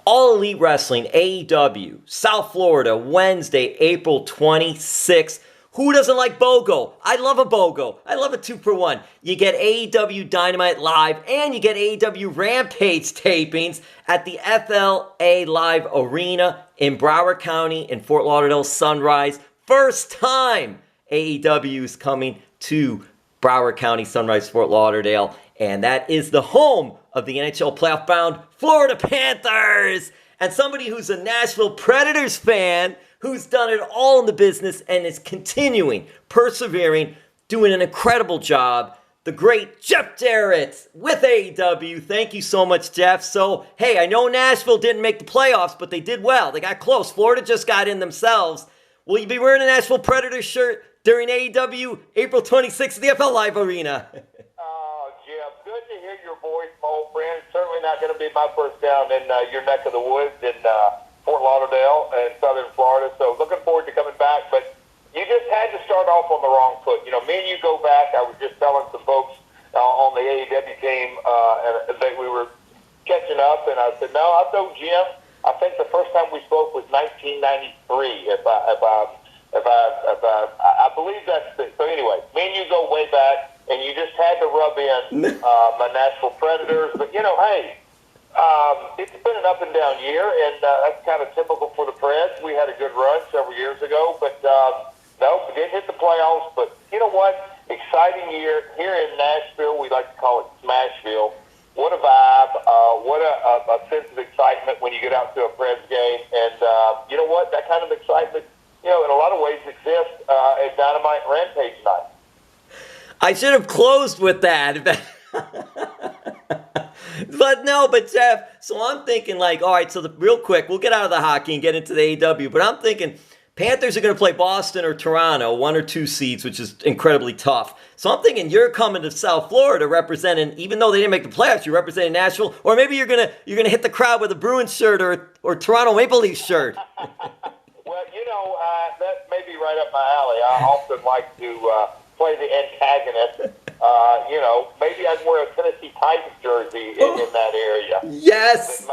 All Elite Wrestling, AEW, South Florida, Wednesday, April 26th. Who doesn't like BOGO? I love a BOGO. I love a 2-for-1. You get AEW Dynamite Live and you get AEW Rampage tapings at the FLA Live Arena in Broward County in Fort Lauderdale, Sunrise. First time AEW is coming to Broward County, Sunrise, Fort Lauderdale. And that is the home of the NHL playoff-bound Florida Panthers. And somebody who's a Nashville Predators fan who's done it all in the business and is continuing, persevering, doing an incredible job. The great Jeff Jarrett with AEW. Thank you so much, Jeff. So, hey, I know Nashville didn't make the playoffs, but they did well. They got close. Florida just got in themselves. Will you be wearing a Nashville Predators shirt during AEW April 26th at the FL Live Arena? Jeff, good to hear your voice, my old friend. It's certainly not going to be my first down in your neck of the woods in Fort Lauderdale and Southern Florida. So looking forward to coming back. But you just had to start off on the wrong foot. You know, me and you go back. I was just telling some folks on the AEW team that we were catching up, and I said, no, I told Jim, I think the first time we spoke was 1993. I believe that's the, so anyway, me and you go way back, and you just had to rub in my Nashville Predators. But, you know, hey, it's been an up and down year, and that's kind of typical for the Preds. We had a good run several years ago, but no, we didn't hit the playoffs. But you know what? Exciting year here in Nashville. We like to call it Smashville. What a vibe. What a sense of excitement when you get out to a Preds game. And you know what? That kind of excitement, you know, in a lot of ways exists at Dynamite and Rampage night. I should have closed with that. But Jeff, so I'm thinking like, all right, so real quick, we'll get out of the hockey and get into the AEW, but I'm thinking Panthers are going to play Boston or Toronto, 1 or 2 seeds, which is incredibly tough. So I'm thinking you're coming to South Florida representing, even though they didn't make the playoffs, you're representing Nashville, or maybe you're gonna hit the crowd with a Bruins shirt or Toronto Maple Leafs shirt. Well, you know, that may be right up my alley. I often like to play the antagonist. You know, maybe I'd wear a Tennessee Titans jersey in that area. Yes.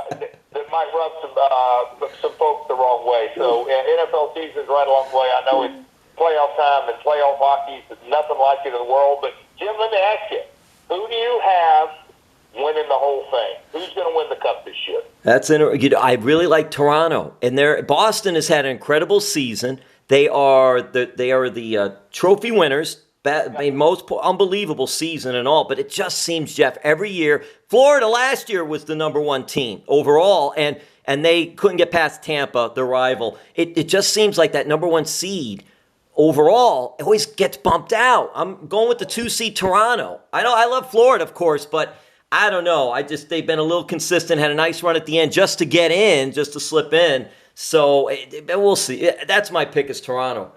That might rub some folks the wrong way. So NFL season's right along the way. I know it's playoff time and playoff hockey is nothing like it in the world. But Jim, let me ask you, who do you have winning the whole thing? Who's going to win the cup this year? I really like Toronto, and Boston has had an incredible season. They are the trophy winners. Most unbelievable season and all, but it just seems, Jeff, every year, Florida last year was the number 1 team overall, and they couldn't get past Tampa, the rival. It just seems like that number 1 seed overall always gets bumped out. I'm going with the 2 seed Toronto. I know I love Florida, of course, but I don't know. They've been a little consistent, had a nice run at the end just to get in, just to slip in. So we'll see. That's my pick is Toronto.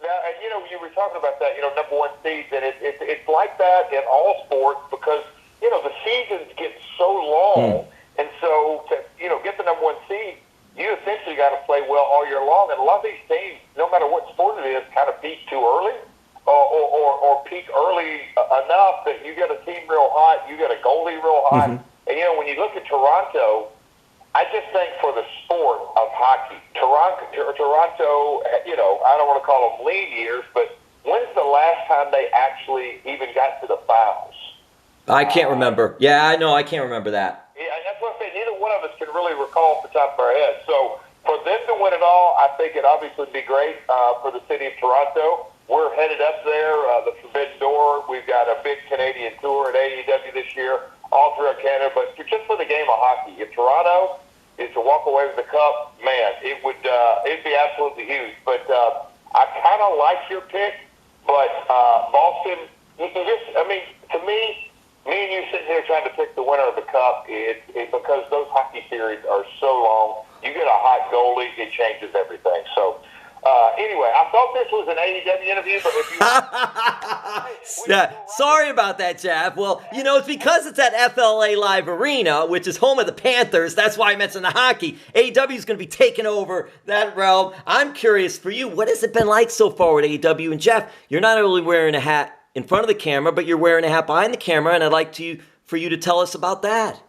Now, and you know, you were talking about that, you know, number 1 seeds, and it's like that in all sports because, you know, the seasons get so long, and so to, you know, get the number 1 seed, you essentially got to play well all year long, and a lot of these teams, no matter what sport it is, kind of peak too early or peak early enough that you get a team real hot, you get a goalie real hot, and, you know, when you look at Toronto, I just think for the sport of hockey, Toronto, you know, I don't want to call them lean years, but when's the last time they actually even got to the finals? I can't remember. Yeah, I know. I can't remember that. Yeah, that's what I'm saying. Neither one of us can really recall off the top of our head. So for them to win it all, I think it obviously would be great for the city of Toronto. We're headed up there, the Forbidden Door. We've got a big Canadian tour at AEW this year, all throughout Canada. But just for the game of hockey, if Toronto is to walk away with the cup, man, it'd be absolutely huge. But I kind of like your pick, but Boston, to me and you sitting here trying to pick the winner of the cup, it's because those hockey series are so long. You get a hot goalie, it changes everything. So anyway, I thought this was an AEW interview, but if you... Sorry about that, Jeff. Well, you know, it's because it's at FLA Live Arena, which is home of the Panthers. That's why I mentioned the hockey. AEW is going to be taking over that realm. I'm curious for you, what has it been like so far with AEW? And Jeff, you're not only wearing a hat in front of the camera, but you're wearing a hat behind the camera, and I'd like for you to tell us about that.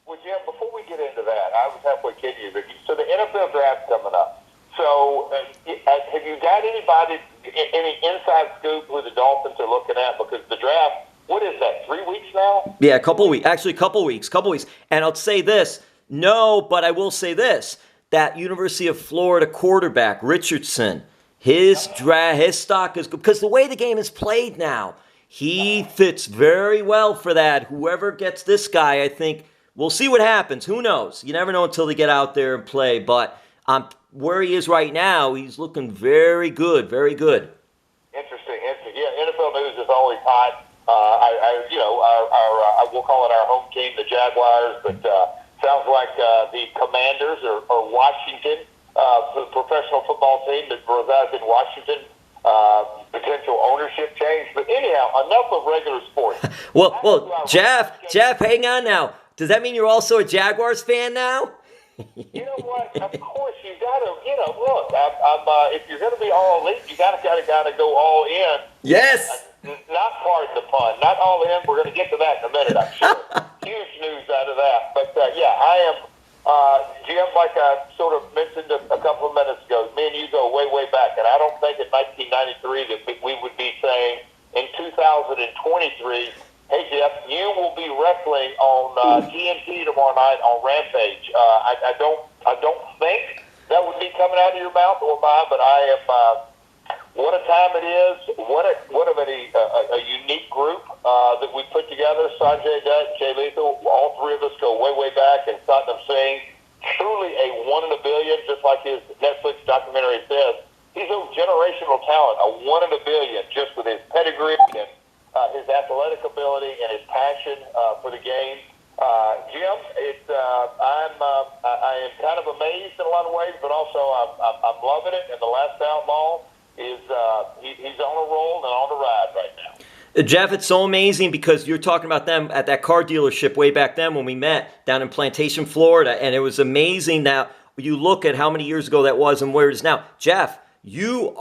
Well, Jim, before we get into that. I was halfway kidding you. But so the NFL draft's coming up. So have you got anybody, any inside scoop who the Dolphins are looking at? Because the draft, what is that, 3 weeks now? Yeah, a couple weeks. Actually, a couple weeks. And I'll say this. No, but I will say this. That University of Florida quarterback, Richardson, his stock is good. Because the way the game is played now, he fits very well for that. Whoever gets this guy, I think, we'll see what happens. Who knows? You never know until they get out there and play. But where he is right now, he's looking very good, very good. Interesting. Yeah, NFL news is always hot. We'll call it our home team, the Jaguars, but sounds like the Commanders or Washington, the professional football team that resides in Washington. Potential ownership change. But anyhow, enough of regular sports. well, Jeff, hang on now. Does that mean you're also a Jaguars fan now? You know what? Of course, you got to. Look. If you're going to be all elite, you got to go all in. Yes. Not pardon the pun. Not all in. We're going to get to that in a minute, I'm sure. Huge news out of that. But yeah, I am. Jim, like I sort of mentioned a couple of minutes ago, me and you go way, way back, and I don't think in 1993 that we would be saying in 2023. Hey, Jeff, you will be wrestling on TNT tomorrow night on Rampage. I don't think that would be coming out of your mouth or mine, but I am. What a time it is! What a unique group that we put together. Sanjay Dutt and Jay Lethal. All three of us go way, way back, and Satnam Singh, truly a one in a billion, just like his Netflix documentary says. He's a generational talent, a one in a billion, just with his pedigree and his athletic ability and his passion for the game. Jim, I am kind of amazed in a lot of ways, but also I'm loving it. And the last outlaw is he's on a roll and on a ride right now. Jeff, it's so amazing because you're talking about them at that car dealership way back then when we met down in Plantation, Florida, and it was amazing that you look at how many years ago that was and where it is now. Jeff, you,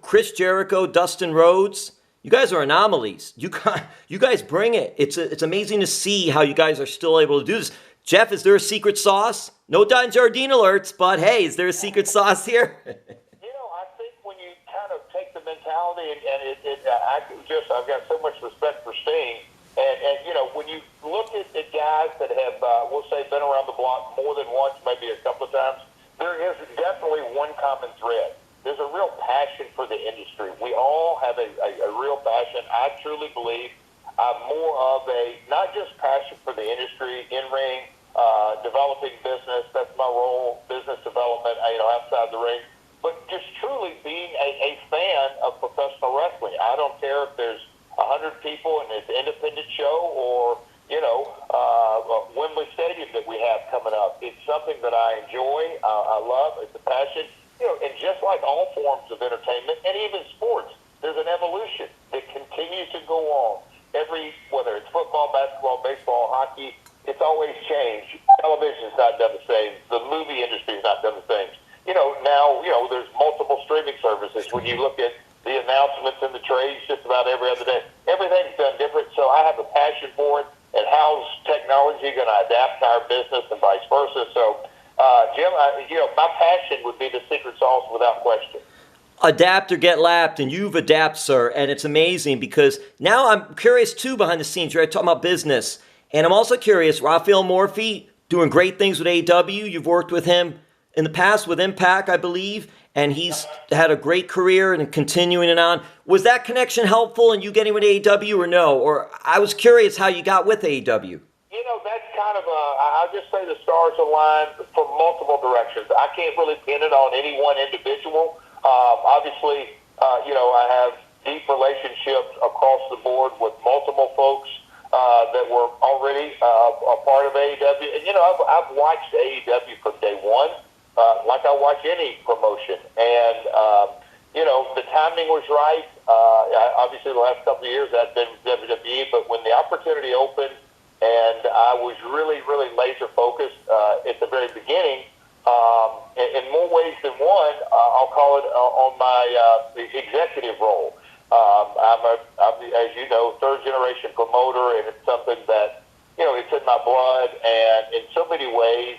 Chris Jericho, Dustin Rhodes. You guys are anomalies. You guys bring it. It's amazing to see how you guys are still able to do this. Jeff, is there a secret sauce? No Don Jardine alerts, but hey, is there a secret sauce here? I think when you kind of take the mentality and I've got so much respect for Sting, and when you look at guys that have we'll say been around the block more than once, maybe a couple of times, there is definitely one common thread. There's a real passion for the industry. We all have a real passion. I truly believe I'm more of a, not just passion for the industry, in-ring, developing business. That's my role, business development, outside the ring. But just truly being a fan of professional wrestling. I don't care if there's 100 people and it's an independent show or, Wembley Stadium that we have coming up. It's something that I enjoy. I love. It's a passion. And just like all forms of entertainment and even sports, there's an evolution that continues to go on. Whether it's football, basketball, baseball, hockey, it's always changed. Television's not done the same. The movie industry's not done the same. Now, there's multiple streaming services. When you look at the announcements and the trades just about every other day, everything's done different. So I have a passion for it. And how's technology going to adapt to our business and vice versa? So, Jim, my passion would be the secret sauce without question. Adapt or get lapped, and you've adapted, sir, and it's amazing because now I'm curious, too, behind the scenes. You're talking about business, and I'm also curious, Raphael Morphy doing great things with AEW. You've worked with him in the past with Impact, I believe, and he's had a great career and continuing it on. Was that connection helpful in you getting with AEW or no? Or I was curious how you got with AEW. That's kind of I'll just say the stars aligned from multiple directions. I can't really pin it on any one individual. Obviously, I have deep relationships across the board with multiple folks that were already a part of AEW. And, I've watched AEW from day one, like I watch any promotion. And, the timing was right. Obviously, the last couple of years I've been with WWE, but when the opportunity opened, and I was really, really laser focused at the very beginning. In more ways than one, I'll call it on my executive role. I'm as you know, third generation promoter, and it's something that it's in my blood, and in so many ways,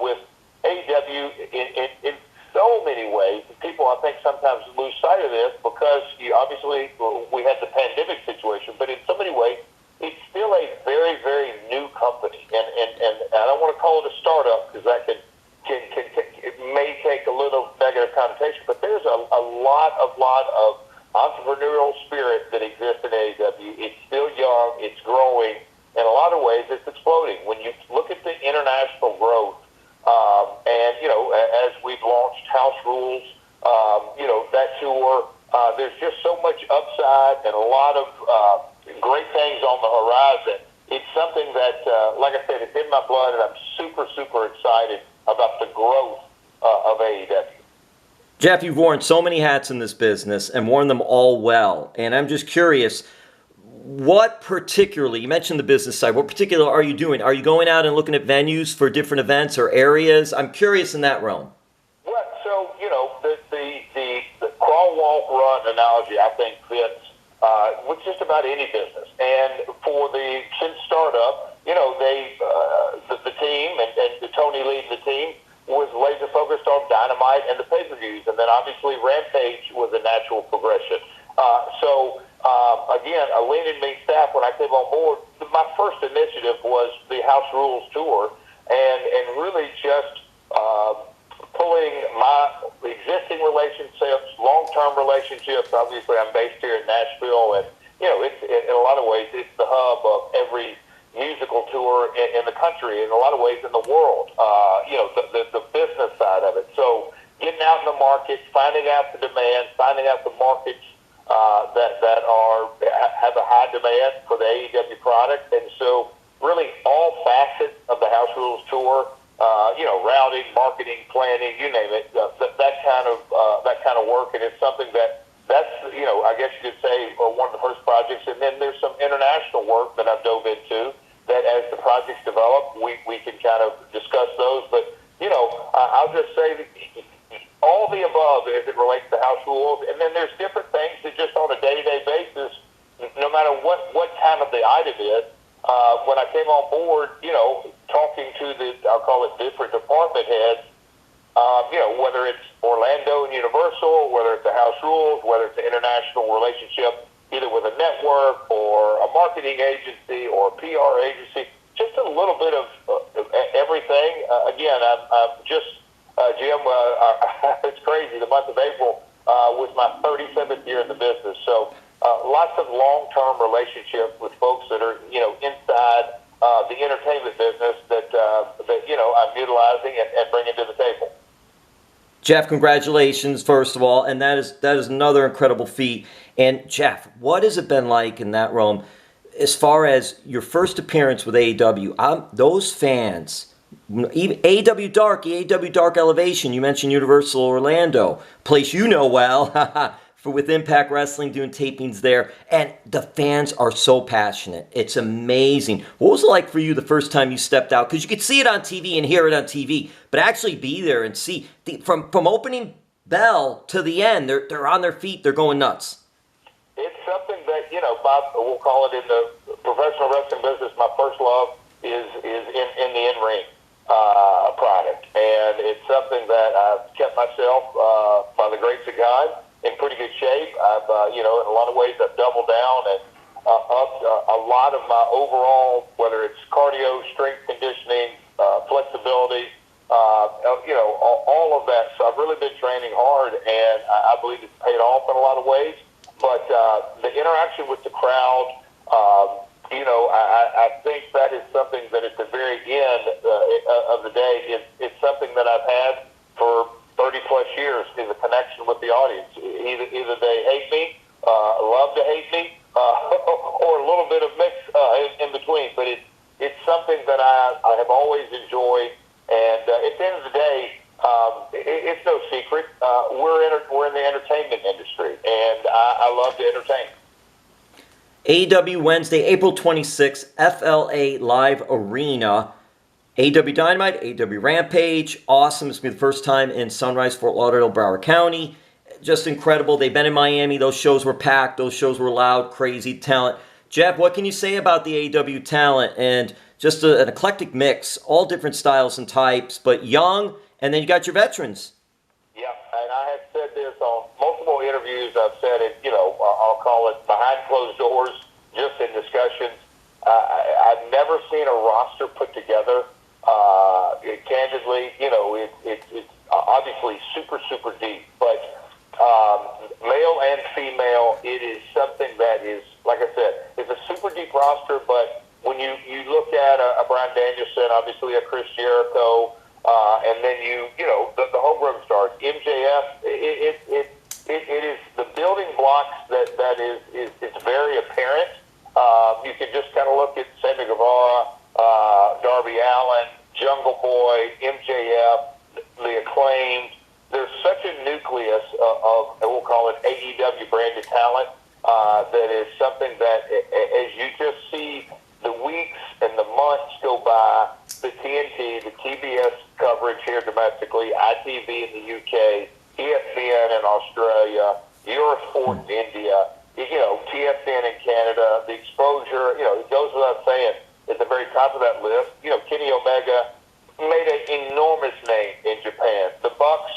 with AEW, in so many ways, people I think sometimes lose sight of this because obviously we had the pandemic situation, but in so many ways, it's still a very, very new company, and I don't want to call it a startup because that it may take a little negative connotation, but there's a lot of entrepreneurial spirit that exists in AEW. It's still young, it's growing. In a lot of ways, it's exploding. When you look at the international growth, and as we've launched House Rules, that tour, there's just so much upside and a lot of great things on the horizon. It's something that, like I said, it's in my blood, and I'm super, super excited about the growth of AEW. Jeff, you've worn so many hats in this business and worn them all well. And I'm just curious, what particularly, you mentioned the business side, what particular are you doing? Are you going out and looking at venues for different events or areas? I'm curious in that realm. Well, so, the crawl, walk, run analogy, I think, fits with just about any business. And since startup, the team and Tony leading the team was laser focused on Dynamite and the pay-per-views. And then obviously Rampage was a natural progression. Again, a lean and mean staff, when I came on board, my first initiative was the House Rules Tour, and really just pulling my existing relationships, long-term relationships. Obviously, I'm based here in Nashville, and, it's in a lot of ways, it's the hub of every musical tour in the country, in a lot of ways in the world, the business side of it. So getting out in the market, finding out the demand, finding out the markets that have a high demand for the AEW product, and so really all facets of the House Rules Tour, routing, marketing, planning, you name it, that kind of work, and it's something that's I guess you could say one of the first projects, and then there's some international work that I've dove into that as the projects develop, we can kind of discuss those, but I'll just say that all the above as it relates to House Rules, and then there's different things that just on a day-to-day basis, no matter what time of the item is, when I came on board, talking to I'll call it different department heads, whether it's Orlando and Universal, whether it's the House Rules, whether it's an international relationship, either with a network or a marketing agency or a PR agency, just a little bit of everything. Again, I'm just Jim, it's crazy. The month of April was my 37th year in the business. So lots of long-term relationships with folks that are, inside the entertainment business that I'm utilizing and bringing to the table. Jeff, congratulations, first of all. And that is another incredible feat. And Jeff, what has it been like in that realm as far as your first appearance with AEW? Those fans, even AEW Dark Elevation, you mentioned Universal Orlando, place well, with Impact Wrestling doing tapings there, and the fans are so passionate. It's amazing. What was it like for you the first time you stepped out? Because you could see it on TV and hear it on TV, but actually be there and see, from opening bell to the end, they're on their feet, they're going nuts. It's something that, we'll call it in the professional wrestling business, my first love is in the in-ring product. And it's something that I've kept myself, by the grace of God, in pretty good shape. I've, in a lot of ways, I've doubled down and upped a lot of my overall, whether it's cardio, strength conditioning, flexibility, all of that. So I've really been training hard, and I believe it's paid off in a lot of ways. But the interaction with the crowd, I think that is something that at the very end of the day, it's something that I've had for 30-plus years, is a connection with the audience. Either they hate me, love to hate me, or a little bit of mix in between. But it's something that I have always enjoyed. And at the end of the day, it's no secret. We're in the entertainment industry, and I love to entertain. AEW Wednesday, April 26th, FLA Live Arena. AEW Dynamite, AEW Rampage, awesome. It's going to be the first time in Sunrise, Fort Lauderdale, Broward County. Just incredible. They've been in Miami. Those shows were packed. Those shows were loud, crazy talent. Jeff, what can you say about the AEW talent and just an eclectic mix, all different styles and types, but young, and then you got your veterans. Yeah, and I have said this on multiple interviews. I've said it, I'll call it behind closed doors, just in discussions. I've never seen a roster put together. Candidly, it's obviously super, super deep, but male and female, it is something that is, like I said, it's a super deep roster, but when you look at a Bryan Danielson, obviously a Chris Jericho, and then the homegrown stars, MJF, it is the building blocks that is it's very apparent. You can just kind of look at Sammy Guevara, Darby Allin, Jungle Boy, MJF, the Acclaimed. There's such a nucleus of we'll call it AEW branded talent that is something that, as you just see the weeks and the months go by, the TNT, the TBS coverage here domestically, ITV in the UK, ESPN in Australia, Eurosport in India, TSN in Canada, the exposure, it goes without saying, at the very top of that list, Kenny Omega made an enormous name in Japan. The Bucks,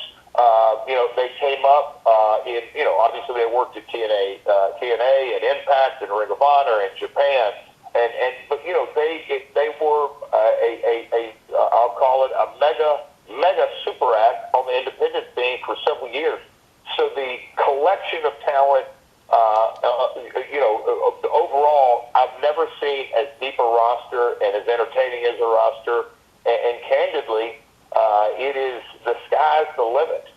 they came up obviously they worked at TNA and Impact and Ring of Honor in Japan, but they were I'll call it a mega super act on the independent scene for several years. So the collection of talent, overall, I've never seen as deep a roster and as entertaining as a roster, and candidly, it is the sky's the limit.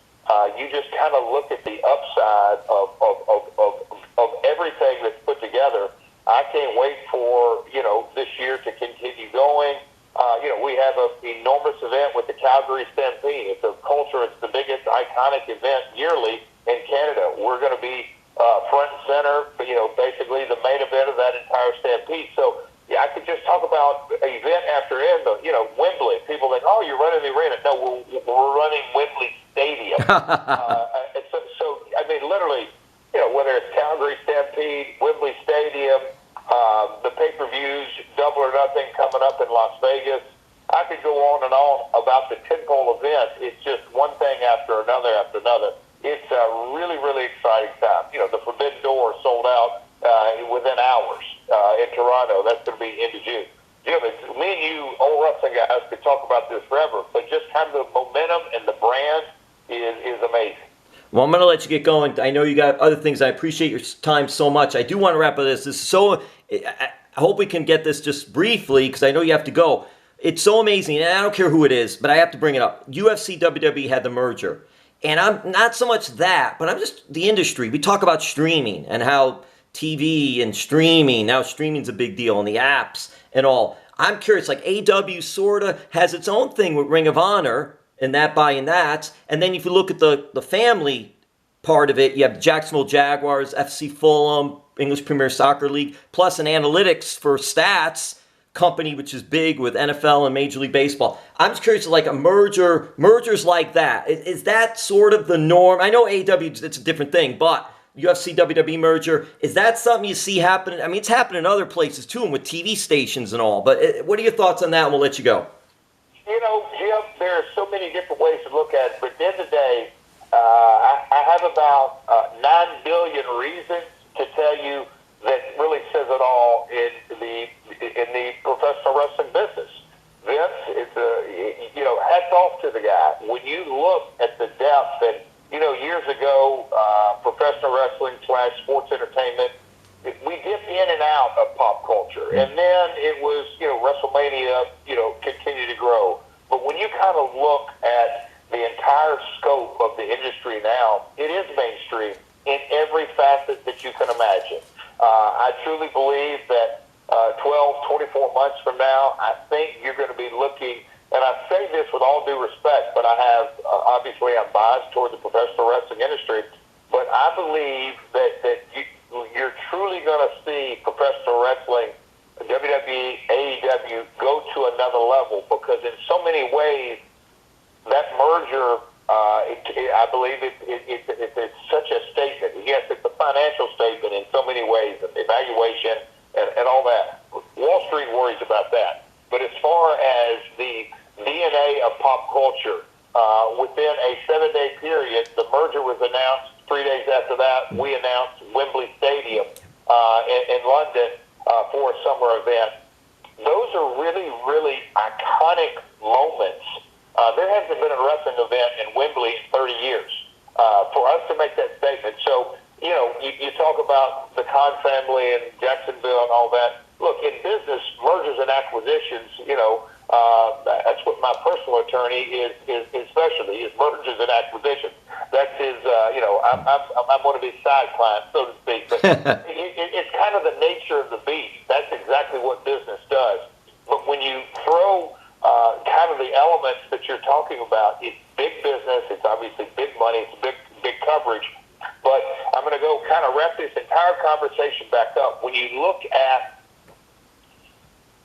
You just kind of look at the upside of everything that's put together. I can't wait for this year to continue going. We have an enormous event with the Calgary Stampede. It's a culture. It's the biggest iconic event yearly in Canada. We're going to be front and center, basically the main event of that entire Stampede. So, I could just talk about event after event, but, Wembley. People think, oh, you're running the arena. No, we're running Wembley Stadium. Literally, whether it's Calgary Stampede, Wembley Stadium, the pay-per-views, Double or Nothing coming up in Las Vegas. I could go on and on about the tentpole event. It's just one thing after another after another. It's a really, really exciting time. The Forbidden Door sold out within hours in Toronto. That's going to be into June. Jim, me and you, old wrestling guys, could talk about this forever, but just kind of the momentum and the brand is amazing. Well, I'm going to let you get going. I know you got other things. I appreciate your time so much. I do want to wrap up this. This is so. I hope we can get this just briefly because I know you have to go. It's so amazing, and I don't care who it is, but I have to bring it up. UFC WWE had the merger, and I'm not so much that, but I'm just the industry. We talk about streaming and how TV and streaming, now streaming's a big deal, and the apps and all. I'm curious, like AEW sort of has its own thing with Ring of Honor, and that buying that. And then if you look at the family part of it, you have Jacksonville Jaguars, FC Fulham, English Premier Soccer League, plus an analytics for stats company, which is big with NFL and Major League Baseball. I'm just curious, like mergers like that. Is that sort of the norm? I know AEW, it's a different thing, but UFC WWE merger, is that something you see happening? I mean, it's happening in other places too, and with TV stations and all. But what are your thoughts on that? And we'll let you go. Jim, there are so many different ways to look at it, but at the end of the day, I have about 9 billion reasons to tell you that really says it all in the professional wrestling business. Vince, hats off to the guy. When you look at the depth, and years ago, professional wrestling / sports entertainment, we dipped in and out of pop culture, and then it was WrestleMania, continued to grow. But when you kind of look at the entire scope of the industry now, it is mainstream in every facet that you can imagine. I truly believe that 12, 24 months from now, I think you're going to be looking, and I say this with all due respect, but I have, obviously I'm biased toward the professional wrestling industry, but I believe that you're truly going to see professional wrestling, WWE, AEW, go to another level, because in so many ways, that merger, I believe it's such a statement. Yes, it's a financial statement in so many ways, and evaluation and all that. Wall Street worries about that. But as far as the DNA of pop culture, within a 7-day period, the merger was announced. 3 days after that, we announced Wembley Stadium in London for a summer event. Those are really, really iconic moments. There hasn't been a wrestling event in Wembley in 30 years. For us to make that statement. So, you talk about the Khan family and Jacksonville and all that. Look, in business, mergers and acquisitions, that's what my personal attorney is specialty, is mergers and acquisitions. That's his, I'm one of his side clients, so to speak. But it's kind of the nature of the beast. That's exactly what business does. But when you throw kind of the elements that you're talking about, it's big business, it's obviously big money, it's big coverage. But I'm going to go kind of wrap this entire conversation back up. When you look at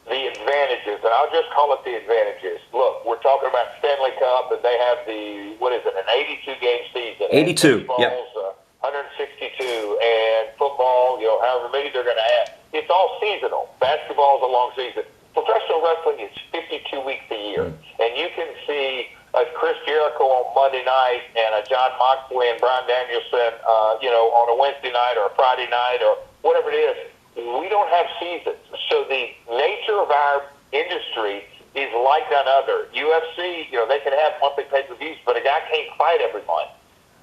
the advantages, and I'll just call it the advantages. Look, we're talking about Stanley Cup, and they have an 82-game season. 82, yeah. 162, and football, however many they're going to have. It's all seasonal. Basketball is a long season. Professional wrestling is 52 weeks a year, and you can see a Chris Jericho on Monday night and a John Moxley and Bryan Danielson, on a Wednesday night or a Friday night or whatever it is. We don't have seasons, so the nature of our industry is like none other. UFC, they can have monthly pay-per-views, but a guy can't fight every month.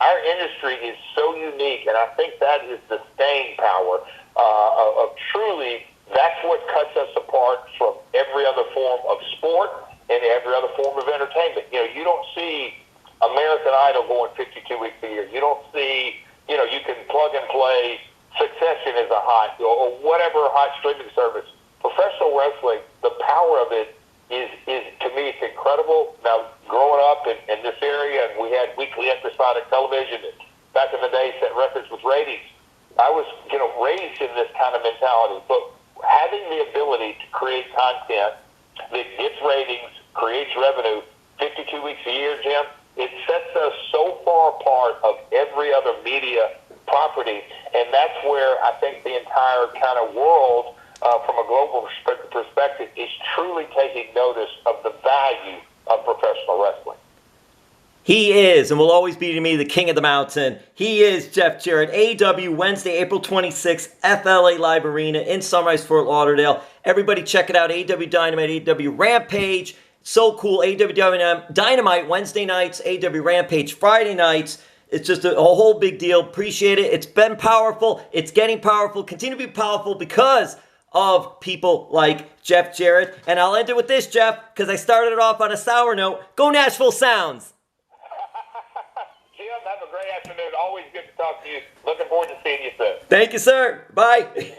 Our industry is so unique, and I think that is the staying power of truly. That's what cuts us apart from every other form of sport and every other form of entertainment. You don't see American Idol going 52 weeks a year. You don't see, you can plug and play Succession is a hot, or whatever hot streaming service. Professional wrestling, the power of it is to me, it's incredible. Now, growing up in this area, and we had weekly episodic television, and back in the day set records with ratings. I was, raised in this kind of mentality, but having the ability to create content that gets ratings, creates revenue 52 weeks a year, Jim, it sets us so far apart of every other media property, and that's where I think the entire kind of world, from a global perspective, is truly taking notice of the value of professional wrestling. He is, and will always be to me, the king of the mountain. He is Jeff Jarrett. AEW, Wednesday, April 26th, FLA Live Arena in Sunrise, Fort Lauderdale. Everybody check it out. AEW Dynamite, AEW Rampage. So cool. AEW Dynamite, Wednesday nights. AEW Rampage, Friday nights. It's just a whole big deal. Appreciate it. It's been powerful. It's getting powerful. Continue to be powerful because of people like Jeff Jarrett. And I'll end it with this, Jeff, because I started it off on a sour note. Go Nashville Sounds! Jim, have a great afternoon. Always good to talk to you. Looking forward to seeing you soon. Thank you, sir. Bye.